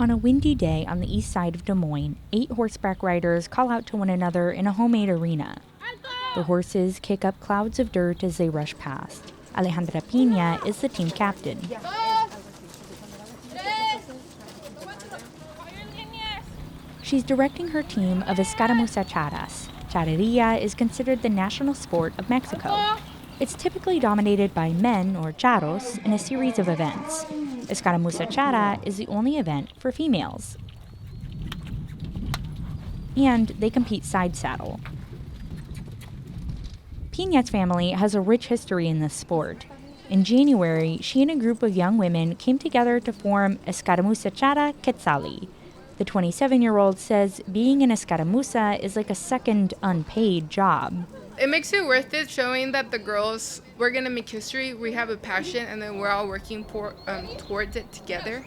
On a windy day on the east side of Des Moines, 8 horseback riders call out to one another in a homemade arena. The horses kick up clouds of dirt as they rush past. Alejandra Pina is the team captain. She's directing her team of Escaramuza charas. Charrería is considered the national sport of Mexico. It's typically dominated by men, or charros, in a series of events. Escaramuza chara is the only event for females. And they compete side saddle. Pina's family has a rich history in this sport. In January, she and a group of young women came together to form Escaramuza Chara Quetzali. The 27-year-old says being an escaramuza is like a second unpaid job. It makes it worth it, showing that the girls, we're going to make history, we have a passion, and then we're all working towards it together.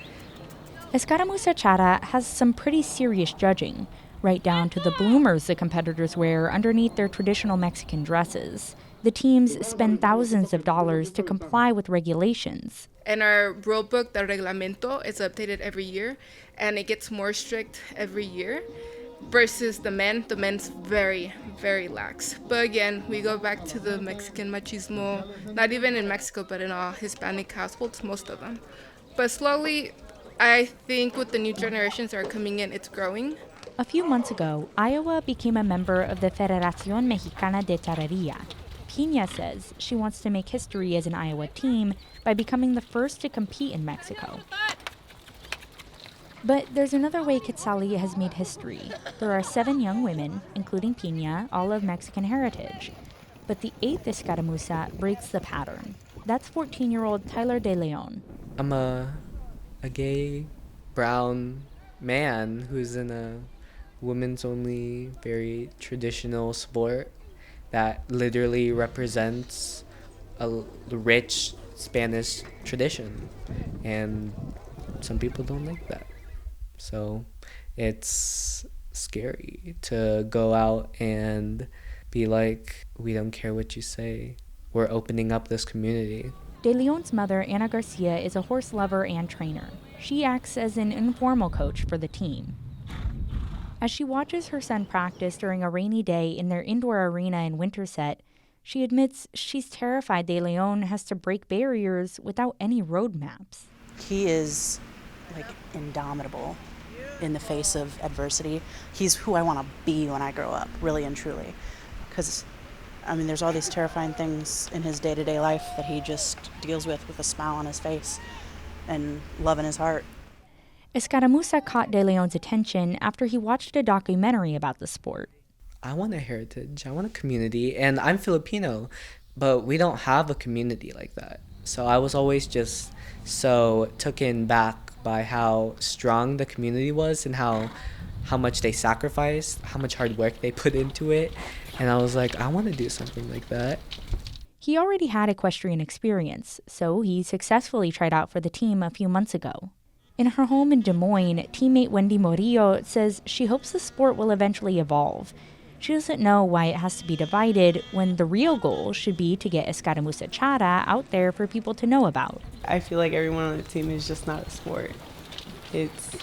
Escaramuza Chara has some pretty serious judging, right down to the bloomers the competitors wear underneath their traditional Mexican dresses. The teams spend thousands of dollars to comply with regulations. And our rule book, the reglamento, is updated every year, and it gets more strict every year. Versus the men's very, very lax. But again, we go back to the Mexican machismo, not even in Mexico, but in all Hispanic households, most of them. But slowly, I think with the new generations that are coming in, it's growing. A few months ago, Iowa became a member of the Federación Mexicana de Charrería. Pina says she wants to make history as an Iowa team by becoming the first to compete in Mexico. But there's another way Quetzali has made history. There are 7 young women, including Pina, all of Mexican heritage. But the 8th escaramuza breaks the pattern. That's 14-year-old Tyler De Leon. I'm a gay, brown man who's in a women's only, very traditional sport that literally represents a rich Spanish tradition. And some people don't like that. So it's scary to go out and be like, we don't care what you say. We're opening up this community. De Leon's mother, Ana Garcia, is a horse lover and trainer. She acts as an informal coach for the team. As she watches her son practice during a rainy day in their indoor arena in Winterset, she admits she's terrified De Leon has to break barriers without any road maps. He is indomitable in the face of adversity. He's who I want to be when I grow up, really and truly. Because, there's all these terrifying things in his day-to-day life that he just deals with a smile on his face and love in his heart. Escaramuza caught De Leon's attention after he watched a documentary about the sport. I want a heritage, I want a community, and I'm Filipino, but we don't have a community like that. So I was always just so taken back by how strong the community was and how much they sacrificed, how much hard work they put into it. And I was like, I want to do something like that. He already had equestrian experience, so he successfully tried out for the team a few months ago. In her home in Des Moines, teammate Wendy Morillo says she hopes the sport will eventually evolve. She doesn't know why it has to be divided when the real goal should be to get Escaramuza Chara out there for people to know about. I feel like everyone on the team is just not a sport. It's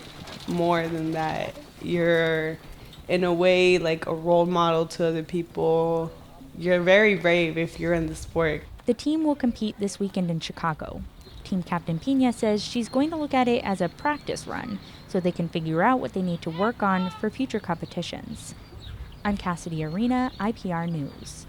more than that. You're, in a way, like a role model to other people. You're very brave if you're in the sport. The team will compete this weekend in Chicago. Team Captain Pina says she's going to look at it as a practice run so they can figure out what they need to work on for future competitions. I'm Cassidy Arena, IPR News.